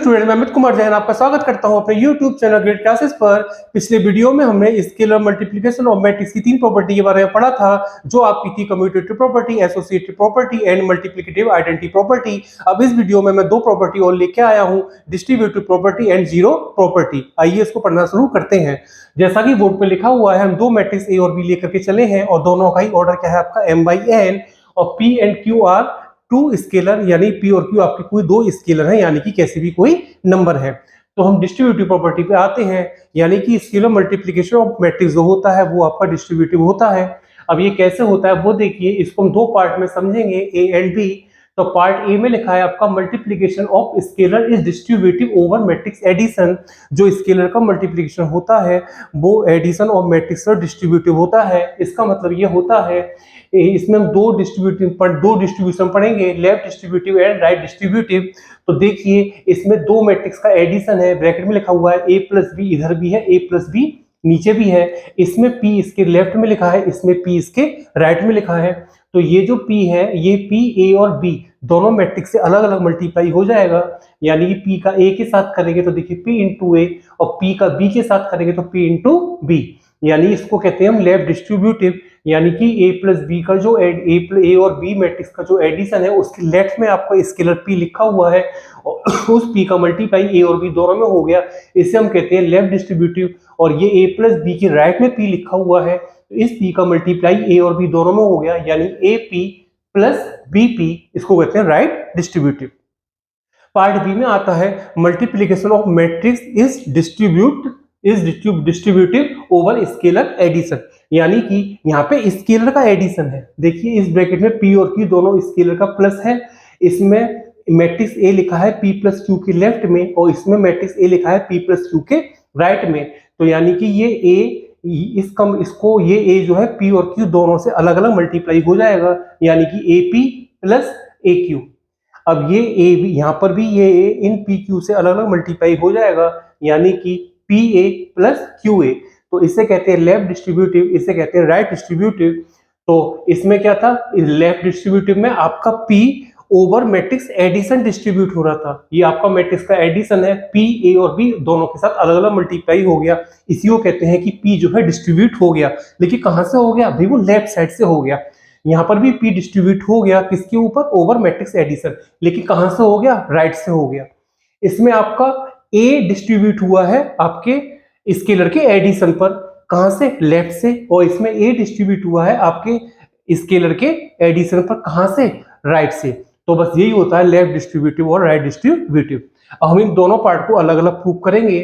Student, मैं अमित कुमार जैन आपका स्वागत करता हूं अपने YouTube चैनल ग्रेड क्लासेस पर। पिछले वीडियो में हमने स्केलर मल्टीप्लिकेशन ऑफ मैट्रिक्स की तीन प्रॉपर्टी के बारे में पढ़ा था, जो आपकी थी commutative property, associative property and multiplicative identity property. अब इस वीडियो में मैं दो प्रॉपर्टी और लेके आया हूं, distributive property and zero property. आइए इसको पढ़ना शुरू करते हैं। जैसा कि बोर्ड पे लिखा हुआ है, हम दो मैट्रिक्स ए और बी लेकर के चले हैं और दोनों का ही ऑर्डर क्या है आपका m/n, और p and q are two scalar, यानी p और q आपके कोई दो स्केलर हैं, यानी कि कैसे भी कोई नंबर है। तो हम डिस्ट्रीब्यूटिव प्रॉपर्टी पे आते हैं, यानी कि स्केलर मल्टीप्लिकेशन ऑफ मैट्रिक्स जो होता है वो आपका डिस्ट्रीब्यूटिव होता है। अब ये कैसे होता है वो देखिए, इसको हम दो पार्ट में समझेंगे, ए एंड बी। तो पार्ट ए में लिखा है आपका multiplication of scalar is distributive over matrix addition. जो स्केलर का मल्टीप्लिकेशन होता है वो एडिशन ऑफ मैट्रिक्स का डिस्ट्रीब्यूटिव होता है। इसका मतलब ये होता है, इसमें हम दो डिस्ट्रीब्यूशन पढ़ेंगे, left distributive and right distributive. तो देखिए, इसमें दो मैट्रिक्स का एडिशन है, ब्रैकेट में लिखा हुआ है a प्लस बी, इधर भी है a प्लस बी, नीचे भी है। इसमें p इसके लेफ्ट में लिखा है, इसमें p इसके राइट में लिखा है। तो ये जो p है, ये p a और b दोनों मैट्रिक्स से अलग अलग मल्टीप्लाई हो जाएगा, यानी कि p का a के साथ करेंगे तो देखिए p इंटू ए, और p का b के साथ करेंगे तो p इंटू बी, यानी इसको कहते हैं हम लेफ्ट डिस्ट्रीब्यूटिव। यानी कि a प्लस बी का जो a और b मैट्रिक्स का जो एडिशन है, उसके लेफ्ट में आपका स्केलर p लिखा हुआ है और उस p का मल्टीप्लाई a और b दोनों में हो गया, इसे हम कहते हैं लेफ्ट डिस्ट्रीब्यूटिव। और ये a प्लस बी के राइट में p लिखा हुआ है, तो इस p का मल्टीप्लाई a और b दोनों में हो गया, यानी AP प्लस BP, इसको कहते हैं राइट डिस्ट्रीब्यूटिव। पार्ट बी में आता है multiplication of matrix is distributive over scalar addition, यानी कि यहाँ पे स्केलर का एडिशन है। देखिए इस ब्रैकेट में p और q दोनों स्केलर का प्लस है, इसमें मैट्रिक्स a लिखा है p प्लस q के लेफ्ट में, और इसमें मैट्रिक्स a लिखा है p प्लस q के राइट में। तो यानी कि ये a इसको ये a जो है p और q दोनों से अलग अलग मल्टीप्लाई हो जाएगा, यानी कि AP प्लस AQ। अब ये a भी यहाँ पर भी ये a इन PQ से अलग अलग मल्टीप्लाई हो जाएगा, यानी कि PA प्लस QA। तो इसे कहते हैं लेफ्ट डिस्ट्रीब्यूटिव, इसे कहते हैं राइट डिस्ट्रीब्यूटिव। तो इसमें क्या था, लेफ्ट डिस्ट्रीब्यूटिव में आपका P over matrix addition distribute हो रहा था। ये आपका मैट्रिक्स का एडिशन है, P A और B दोनों के साथ अलग अलग मल्टीप्लाई हो गया, इसी को कहते हैं कि P जो है डिस्ट्रीब्यूट हो गया। लेकिन कहां से हो गया भाई, वो लेफ्ट साइड से हो गया। यहाँ पर भी P डिस्ट्रीब्यूट हो गया किसके ऊपर, ओवर मैट्रिक्स एडिशन, लेकिन कहां से हो गया, राइट से हो गया। इसमें आपका A डिस्ट्रीब्यूट हुआ है आपके स्केलर के एडिशन पर, कहां से, लेफ्ट से, और इसमें A डिस्ट्रीब्यूट हुआ है आपके स्केलर के एडिशन पर, कहां से, राइट से। तो बस यही होता है लेफ्ट डिस्ट्रीब्यूटिव और राइट डिस्ट्रीब्यूटिव। अब हम इन दोनों पार्ट को अलग अलग प्रूव करेंगे।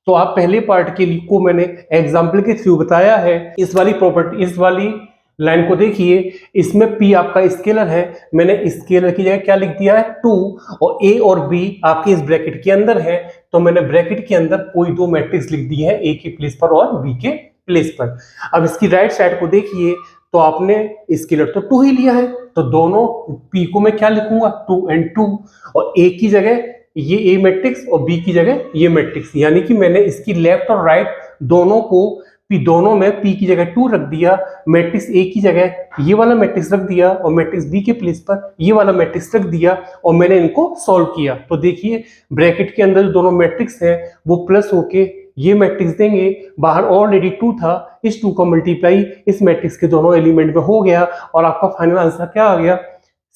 तो आप पहले पार्ट के लिए को मैंने एग्जाम्पल के थ्रू बताया है। इस वाली प्रॉपर्टी, इस वाली लाइन को देखिए, इसमें P आपका स्केलर है, मैंने स्केलर की जगह क्या लिख दिया है 2, और A और B आपके इस ब्रैकेट के अंदर है, तो मैंने ब्रैकेट के अंदर कोई दो मैट्रिक्स लिख दी है, A के प्लेस पर और B के प्लेस पर। अब इसकी राइट साइड को देखिए, तो आपने स्केलर तो 2 ही लिया है, तो दोनों P को मैं क्या लिखूंगा 2 and 2, और A की जगह ये A मैट्रिक्स और B की जगह ये मैट्रिक्स, यानी कि मैंने इसकी लेफ्ट और राइट दोनों को दोनों में P की जगह 2 रख दिया, मैट्रिक्स A की जगह ये वाला मैट्रिक्स रख दिया, और मैट्रिक्स B के प्लेस पर ये वाला मैट्रिक्स रख दिया, और मैंने इनको सॉल्व किया। तो देखिए ब्रैकेट के अंदर जो दोनों मैट्रिक्स है वो प्लस होके ये मैट्रिक्स देंगे, बाहर ऑलरेडी 2 था, इस 2 का मल्टीप्लाई इस मैट्रिक्स के दोनों एलिमेंट में हो गया, और आपका फाइनल आंसर क्या आ गया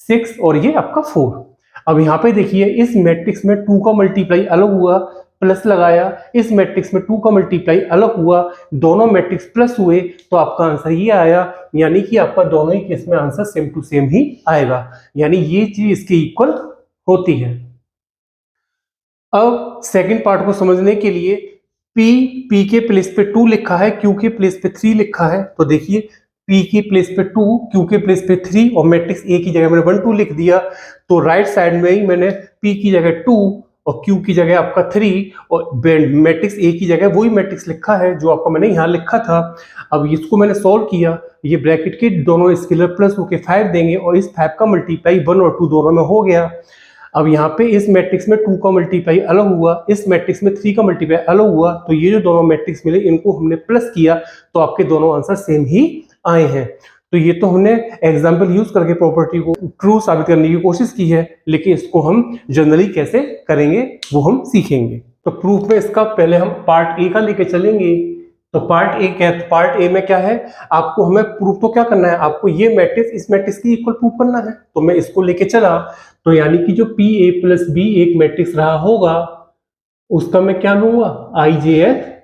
6, और ये आपका 4। अब यहाँ पे देखिए, इस मैट्रिक्स में 2 का मल्टीप्लाई अलग हुआ, प्लस लगाया, इस मैट्रिक्स में 2 का मल्टीप्लाई अलग हुआ, दोनों मैट्रिक्स प्लस हुए, तो आपका आंसर ये आया, यानी कि आपका दोनों ही केस में आंसर सेम टू सेम ही आएगा, यानी ये चीज इसके इक्वल होती है। अब सेकंड पार्ट को समझने के लिए, P के प्लेस पे 2 लिखा है, Q के प्लेस पे 3 लिखा है, तो देखिए P के प्लेस पे 2, Q के प्लेस पे 3, और मैट्रिक्स A की जगह मैंने 1 2 लिख दिया। तो राइट साइड में ही मैंने P की जगह 2 और Q की जगह आपका 3, और मैट्रिक्स A की जगह वही मैट्रिक्स लिखा है जो आपका मैंने यहाँ लिखा था। अब इसको मैंने सॉल्व किया, ये ब्रैकेट के दोनों स्केलर प्लस होके 5 देंगे, और इस 5 का मल्टीप्लाई 1 और 2 दोनों में हो गया। अब यहाँ पे इस मैट्रिक्स में 2 का मल्टीप्लाई अलग हुआ, इस मैट्रिक्स में 3 का मल्टीप्लाई अलग हुआ, तो ये जो दोनों मैट्रिक्स मिले इनको हमने प्लस किया, तो आपके दोनों आंसर सेम ही आए हैं। तो ये तो हमने एग्जाम्पल यूज करके प्रॉपर्टी को ट्रू साबित करने की कोशिश की है, लेकिन इसको हम जनरली कैसे करेंगे वो हम सीखेंगे। तो प्रूफ में इसका पहले हम पार्ट ए का लेके चलेंगे। तो पार्ट ए में क्या है, आपको हमें प्रूफ तो क्या करना है, आपको ये मैट्रिक्स इस मैट्रिक्स की इक्वल प्रूफ करना है। तो मैं इसको लेके चला, तो यानी कि जो पी ए प्लस बी एक मैट्रिक्स रहा होगा उसका मैं क्या लूंगा, आईजेएथ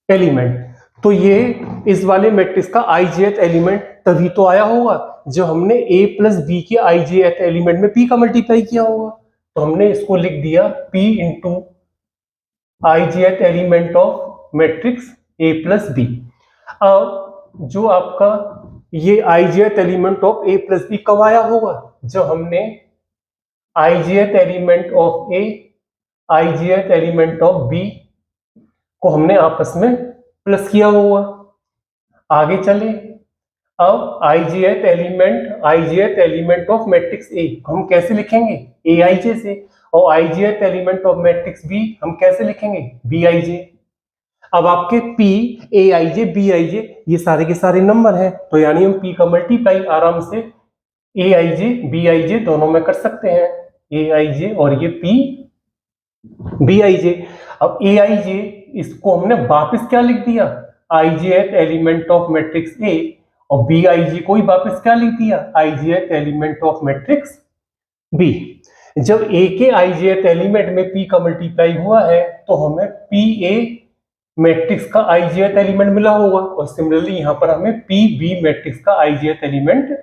एलिमेंट। तो ये इस वाले मैट्रिक्स का आईजेएथ एलिमेंट तभी तो आया होगा जब हमने a प्लस बी के आईजेएथ एलिमेंट में p का मल्टीप्लाई किया होगा। तो हमने इसको लिख दिया p into ijth element of matrix a plus b. अब जो आपका ये ijth element of a plus b कब आया होगा, जब हमने ijth element of a ijth element of b को हमने आपस में प्लस किया होगा। आगे चले, अब आईजेएथ एलिमेंट ऑफ मैट्रिक्स ए हम कैसे लिखेंगे, ए आई जे से, और आईजेएथ एलिमेंट ऑफ मैट्रिक्स बी हम कैसे लिखेंगे, बी आई जे। अब आपके P A I J B I जे ये सारे के सारे नंबर हैं, तो यानी हम पी का मल्टीप्लाई आराम से ए आई जे बी आई जे दोनों में कर सकते हैं, ए आई जे और ये पी बी आई जे। अब ए आई जे इसको हमने वापस क्या लिख दिया, आईजेएथ एलिमेंट ऑफ मैट्रिक्स ए, और बी आई जी को ही वापस क्या लिख दिया, आईजेएथ एलिमेंट ऑफ मैट्रिक्स बी। जब ए के आईजेएथ एलिमेंट में पी का मल्टीप्लाई हुआ है तो हमें पी ए मैट्रिक्स का आईजेएथ एलिमेंट मिला होगा, और सिमिलरली यहां पर हमें पी बी मैट्रिक्स का आईजेएथ एलिमेंट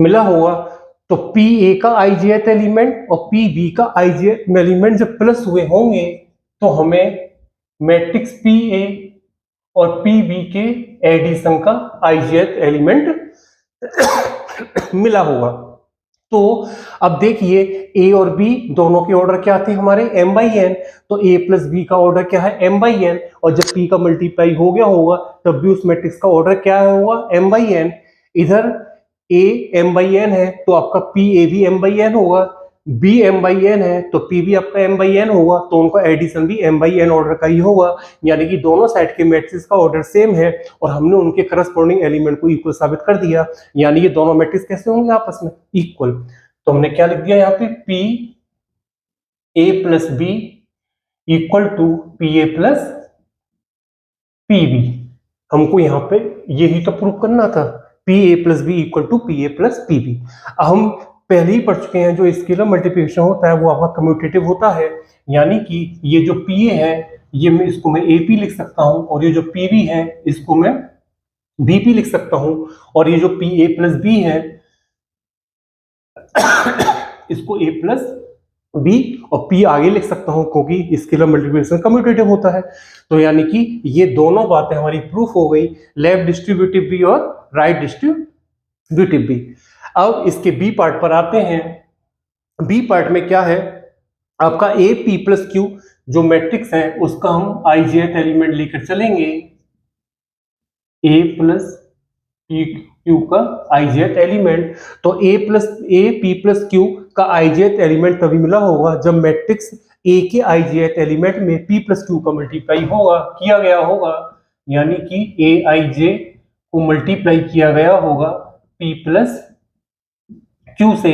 मिला होगा। तो पी ए का आईजेएथ एलिमेंट और पी बी का आईजेएथ एलिमेंट जब प्लस हुए होंगे तो हमें मैट्रिक्स पी ए और पी बी के एडिशन का आईजेएथ एलिमेंट मिला होगा। तो अब देखिए ए और बी दोनों के ऑर्डर क्या थे हमारे, m बाई एन। तो a प्लस बी का ऑर्डर क्या है, m बाई एन, और जब p का मल्टीप्लाई हो गया होगा तब भी उस मैट्रिक्स का ऑर्डर क्या होगा, m बाई एन। इधर a m बाई एन है तो आपका p a भी m बाई एन होगा, b m बाई एन है तो p भी आपका m बाई एन होगा, तो उनका एडिशन भी m बाई एन ऑर्डर का ही होगा। यानी कि दोनों साइड के मैट्रिक्स का ऑर्डर सेम है और हमने उनके करस्पॉन्डिंग एलिमेंट को इक्वल साबित कर दिया। यानी ये दोनों मैट्रिक्स कैसे होंगे आपस में, इक्वल। तो हमने क्या लिख दिया यहाँ पे, p a plus b equal to p a plus p b। हमको यहाँ पे यही तो प्रूव करना था, p a plus b equal to p a plus p b। हम पहले ही पढ़ चुके हैं जो स्केलर मल्टीप्लिकेशन होता है वो आपका कम्यूटेटिव होता है, यानी कि ये जो पी ए है ये मैं इसको मैं AP लिख सकता हूँ, और ये जो PB है इसको मैं BP लिख सकता हूँ, और ये जो PA प्लस B है इसको A प्लस B और P आगे लिख सकता हूँ क्योंकि स्केलर मल्टीप्लिकेशन कम्यूटेटिव होता है। तो यानी कि ये दोनों बातें हमारी प्रूफ हो गई, लेफ्ट डिस्ट्रीब्यूटिव भी और राइट डिस्ट्रीब्यूटिव भी। अब इसके बी पार्ट पर आते हैं। बी पार्ट में क्या है, आपका ए पी प्लस क्यू जो मैट्रिक्स है उसका हम आईजेएथ एलिमेंट लेकर चलेंगे, ए प्लस पी क्यू का आईजेएथ एलिमेंट। तो ए पी प्लस क्यू का आईजेएथ एलिमेंट तभी मिला होगा जब मैट्रिक्स ए के आईजेएथ एलिमेंट में पी प्लस क्यू का मल्टीप्लाई किया गया होगा, यानी कि ए आई जे को मल्टीप्लाई किया गया होगा पी प्लस क्यू से।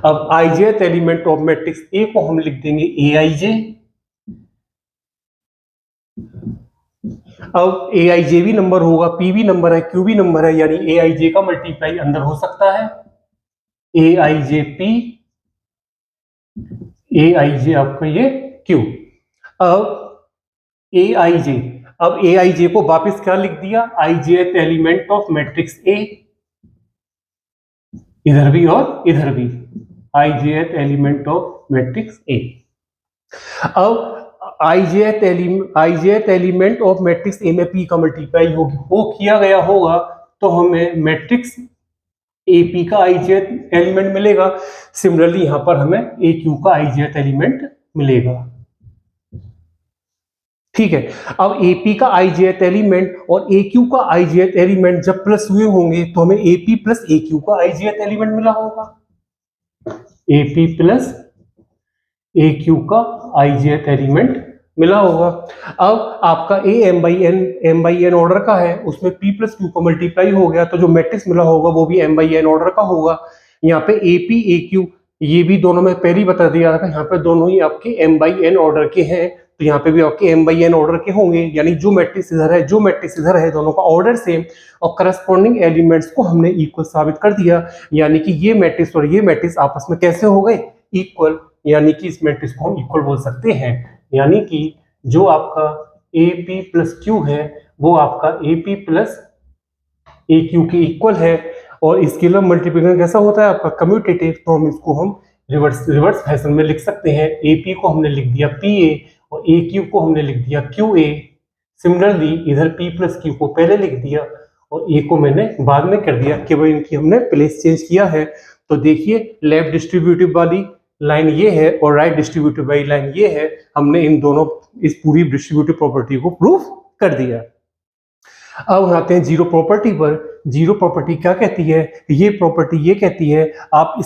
अब आईजेएथ एलिमेंट ऑफ मैट्रिक्स ए को हम लिख देंगे ए आई जे। अब ए आई जे भी नंबर होगा, पी भी नंबर है, क्यू भी नंबर है, यानी ए आई जे का मल्टीप्लाई अंदर हो सकता है, ए आई जे पी, ए आई जे आपका ये क्यू। अब ए आई जे को वापस क्या लिख दिया, आईजेएथ एलिमेंट ऑफ मैट्रिक्स ए, इधर भी और इधर भी आईजेएथ एलिमेंट ऑफ मैट्रिक्स ए। अब आईजेएथ एलिमेंट ऑफ मैट्रिक्स ए में पी का मल्टीप्लाई हो किया गया होगा तो हमें मैट्रिक्स ए पी का आईजेएथ एलिमेंट मिलेगा। सिमिलरली यहां पर हमें ए क्यू का आईजेएथ एलिमेंट मिलेगा। ठीक है, अब AP का आईजेएथ एलिमेंट और AQ का आईजेएथ एलिमेंट जब प्लस हुए होंगे तो हमें AP प्लस AQ का आईजेएथ एलिमेंट मिला होगा, AP प्लस AQ का आईजेएथ एलिमेंट मिला होगा। अब आपका ए m/n ऑर्डर का है, उसमें p प्लस क्यू को मल्टीप्लाई हो गया, तो जो मैट्रिक्स मिला होगा वो भी m/n ऑर्डर का होगा। यहाँ पे AP AQ ये भी दोनों में पहले ही बता दिया था, यहाँ पे दोनों ही आपके m/n ऑर्डर के हैं, तो यहाँ पे भी आपके m/n ऑर्डर के होंगे, यानी जो मैट्रिक्स इधर है दोनों का ऑर्डर सेम, और करस्पॉन्डिंग एलिमेंट्स को हमने इक्वल साबित कर दिया, यानी कि ये मैट्रिक्स और ये मैट्रिक्स आपस में कैसे हो गए, इक्वल, यानी कि इस मैट्रिक्स को हम इक्वल बोल सकते हैं। यानी कि जो आपका AP प्लस क्यू है वो आपका AP प्लस AQ के इक्वल है, और स्केलर मल्टीप्लिकेशन कैसा होता है आपका, कम्यूटेटिव, तो हम रिवर्स फैशन में लिख सकते हैं। AP को हमने लिख दिया PA और AQ को हमने लिख दिया QA। सिमिलरली इधर P प्लस Q को पहले लिख दिया और A को मैंने बाद में कर दिया, केवल इनकी हमने प्लेस चेंज किया है। तो देखिए लेफ्ट डिस्ट्रीब्यूटिव वाली लाइन ये है और राइट डिस्ट्रीब्यूटिव वाली लाइन ये है, हमने इन दोनों इस पूरी डिस्ट्रीब्यूटिव प्रॉपर्टी को प्रूफ कर दिया। अब आते हैं जीरो प्रॉपर्टी पर। जीरो प्रॉपर्टी क्या कहती है, ये प्रॉपर्टी ये कहती है आप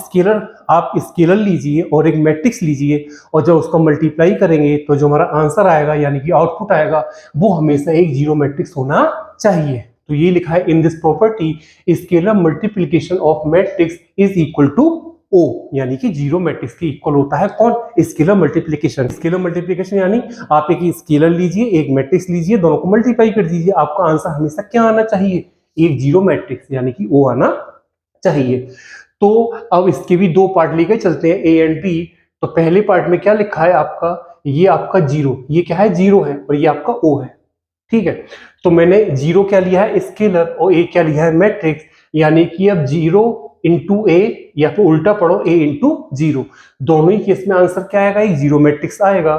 स्केलर लीजिए और एक मैट्रिक्स लीजिए, और जब उसको मल्टीप्लाई करेंगे तो जो हमारा आंसर आएगा यानी कि आउटपुट आएगा वो हमेशा एक जीरो मैट्रिक्स होना चाहिए। तो ये लिखा है in this property scalar multiplication of matrix is equal to O, यानी कि जीरो मैट्रिक्स के इक्वल होता है कौन, स्केलर मल्टीप्लिकेशन। स्केलर मल्टीप्लिकेशन यानी आप एक स्केलर लीजिए एक मैट्रिक्स लीजिए, दोनों को मल्टीप्लाई कर दीजिए, आपका आंसर हमेशा क्या आना चाहिए, एक जीरो मैट्रिक्स यानी कि O आना चाहिए। तो अब इसके भी दो पार्ट लेके चलते हैं, A एंड B। तो पहले पार्ट में क्या लिखा है आपका, ये आपका जीरो, ये क्या है जीरो है, और ये आपका O है, ठीक है। तो मैंने जीरो क्या लिया है स्केलर और A क्या लिया है मैट्रिक्स, यानी कि अब जीरो इंटू A या फिर उल्टा पढ़ो A इंटू जीरो, दोनों ही केस में आंसर क्या आएगा, एक जीरो मैट्रिक्स आएगा।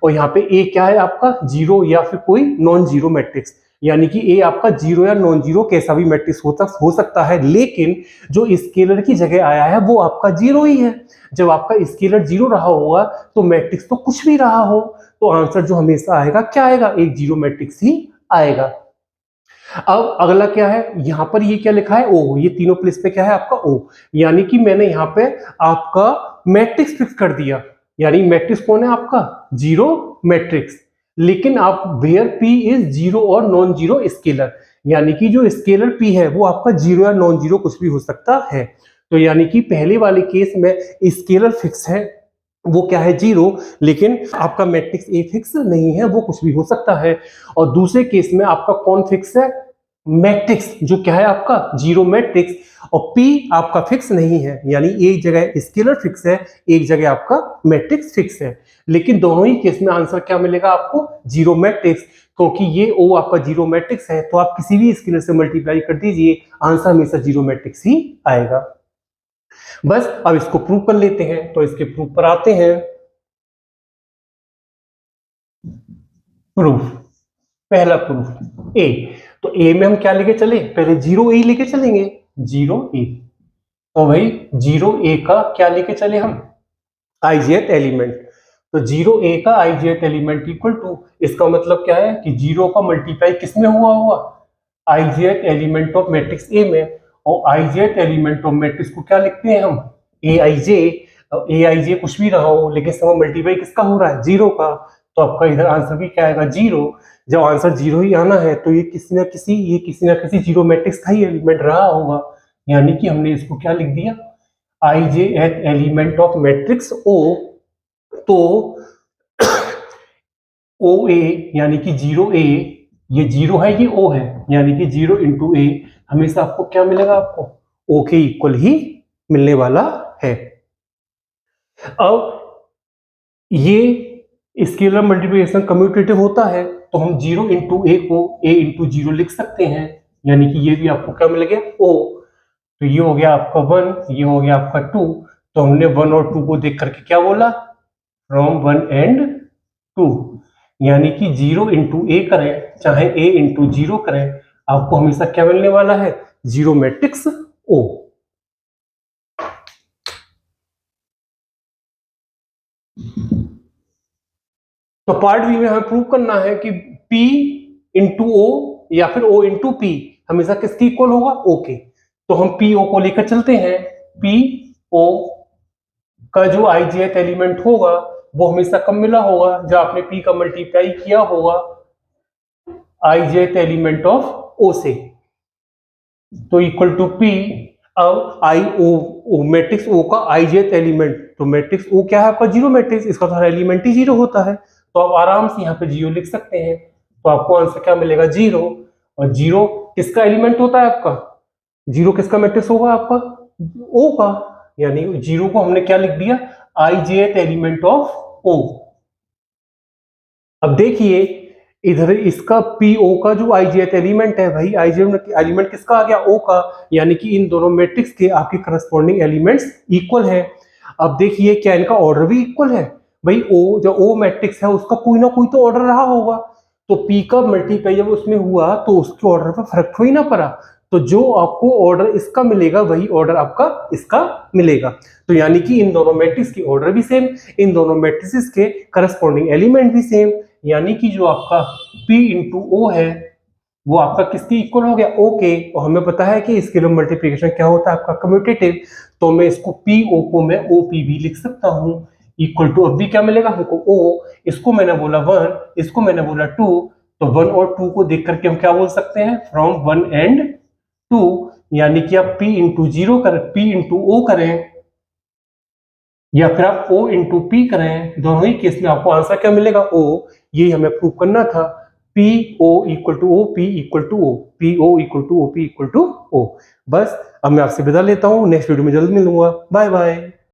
और यहाँ पे A क्या है आपका जीरो या फिर कोई नॉन जीरो मैट्रिक्स, यानी कि A आपका जीरो या नॉन जीरो कैसा भी मैट्रिक्स हो सकता है, लेकिन जो स्केलर की जगह आया है वो आपका जीरो ही है। जब आपका स्केलर जीरो रहा होगा तो मैट्रिक्स तो कुछ भी रहा हो, तो आंसर जो हमेशा आएगा क्या आएगा, एक जीरो मैट्रिक्स ही आएगा। अब अगला क्या है, यहां पर ये क्या लिखा है O, ये तीनों प्लेस पे क्या है आपका O, यानी कि मैंने यहाँ पे आपका मैट्रिक्स फिक्स कर दिया, यानी मैट्रिक्स कौन है आपका जीरो मैट्रिक्स, लेकिन आप वेयर P इज जीरो और नॉन जीरो स्केलर, यानी कि जो स्केलर P है वो आपका जीरो या नॉन जीरो कुछ भी हो सकता है। तो यानी कि पहले वाले केस में स्केलर फिक्स है वो क्या है जीरो, लेकिन आपका मैट्रिक्स ए फिक्स नहीं है, वो कुछ भी हो सकता है। और दूसरे केस में आपका कौन फिक्स है, मैट्रिक्स, जो क्या है आपका जीरो मैट्रिक्स, और पी आपका फिक्स नहीं है, यानी एक जगह स्केलर फिक्स है एक जगह आपका मैट्रिक्स फिक्स है, लेकिन दोनों ही केस में आंसर क्या मिलेगा आपको, जीरो मैट्रिक्स, क्योंकि ये ओ आपका जीरो मैट्रिक्स है, तो आप किसी भी स्केलर से मल्टीप्लाई कर दीजिए आंसर हमेशा जीरो मैट्रिक्स ही आएगा। बस अब इसको प्रूव कर लेते हैं, तो इसके प्रूफ पर आते हैं। प्रूफ, पहला प्रूफ ए, तो ए में हम क्या लेके चले, पहले जीरो ए लेके चलेंगे, जीरो ए, तो भाई जीरो ए का क्या लेके चले हम, आईजेथ एलिमेंट, तो जीरो ए का आईजेथ एलिमेंट इक्वल टू, इसका मतलब क्या है कि जीरो का मल्टीप्लाई किसमें हुआ हुआ, आईजेथ एलिमेंट ऑफ मैट्रिक्स ए में, और आईजेथ एलिमेंट ऑफ मैट्रिक्स को क्या लिखते हैं हम, ए आई जे कुछ भी रहा हो, लेकिन सब मल्टीप्लाई किसका हो रहा है, जीरो का, तो आपका इधर आंसर भी क्या आएगा, जीरो। जब आंसर जीरो ही आना है तो ये किसी ना किसी जीरो मैट्रिक्स का ही एलिमेंट रहा होगा, यानी कि हमने इसको क्या लिख दिया, आई जे एट एलिमेंट ऑफ मैट्रिक्स ओ, तो ओ ए यानी कि जीरो ए, ये जीरो है ये ओ है, यानी कि जीरो इंटू ए हमेशा आपको क्या मिलेगा, आपको ओ के इक्वल ही मिलने वाला है। अब ये स्केलर मल्टीप्लिकेशन कम्यूटेटिव होता है, तो हम जीरो इंटू ए को ए इंटू जीरो लिख सकते हैं, यानी कि ये भी आपको क्या मिल गया ओ, तो ये हो गया आपका वन, ये हो गया आपका टू, तो हमने वन और टू को देख करके क्या बोला, फ्रॉम वन एंड टू, यानी कि जीरो इंटू ए करें चाहे ए इंटू जीरो करें आपको हमेशा क्या मिलने वाला है, जीरो मैट्रिक्स ओ। तो पार्ट बी में हमें प्रूव करना है कि P इंटू ओ या फिर O इंटू पी हमेशा किसकी इक्वल होगा, O के, तो हम PO को लेकर चलते हैं, PO का जो आईजेथ एलिमेंट होगा वो हमेशा कब मिला होगा, जब आपने P का मल्टीप्लाई किया होगा ijth एलिमेंट ऑफ O से, तो इक्वल टू P। अब आई ओ मैट्रिक्स O का ijth एलिमेंट, तो मैट्रिक्स O क्या है आपका, जीरो मैट्रिक्स, इसका तो हर एलिमेंट ही जीरो होता है, तो आप आराम से यहाँ पे जीरो लिख सकते हैं। तो आपको आंसर क्या मिलेगा, जीरो। और जीरो किसका एलिमेंट होता है आपका, जीरो किसका मैट्रिक्स होगा आपका, O का, यानी जीरो को हमने क्या लिख दिया, ijth एलिमेंट ऑफ O। अब देखिए इधर इसका PO का जो ijth एलिमेंट है, भाई ijth एलिमेंट किसका आ गया, O का, यानी कि इन दोनों मैट्रिक्स के आपके करस्पॉन्डिंग एलिमेंट्स इक्वल है। अब देखिए क्या इनका ऑर्डर भी इक्वल है, भाई O जो O मैट्रिक्स है उसका कोई ना कोई तो ऑर्डर रहा होगा, तो P का मल्टीप्लाई जब उसमें हुआ तो उसके ऑर्डर पर फर्क थोड़ी ना पड़ा, तो जो आपको ऑर्डर इसका मिलेगा वही ऑर्डर आपका इसका मिलेगा। तो यानी कि इन दोनों मैट्रिक्स की ऑर्डर भी सेम, इन दोनों मैट्रिक्स के करस्पॉन्डिंग एलिमेंट भी सेम, यानी कि जो आपका P इंटू O है वो आपका किसके इक्वल हो गया, O के। और हमें पता है कि स्केलर मल्टीप्लिकेशन क्या होता है आपका, कम्यूटेटिव, तो मैं इसको PO को मैं OP भी लिख सकता हूँ, इक्वल टू, अब भी क्या मिलेगा हमको O, इसको मैंने बोला 1, इसको मैंने बोला 2, तो 1 और 2 को देख करके हम क्या बोल सकते हैं, फ्रॉम 1 एंड 2, यानी कि आप P इंटू जीरो करें, P इंटू O करें, या फिर आप O इंटू P करें, दोनों ही केस में आपको आंसर क्या मिलेगा, O। ये हमें प्रूव करना था, PO equal to O, P equal to O, PO equal to O, P equal to O। बस अब मैं आपसे विदा लेता हूँ, नेक्स्ट वीडियो में जल्द मिलूंगा, बाय बाय।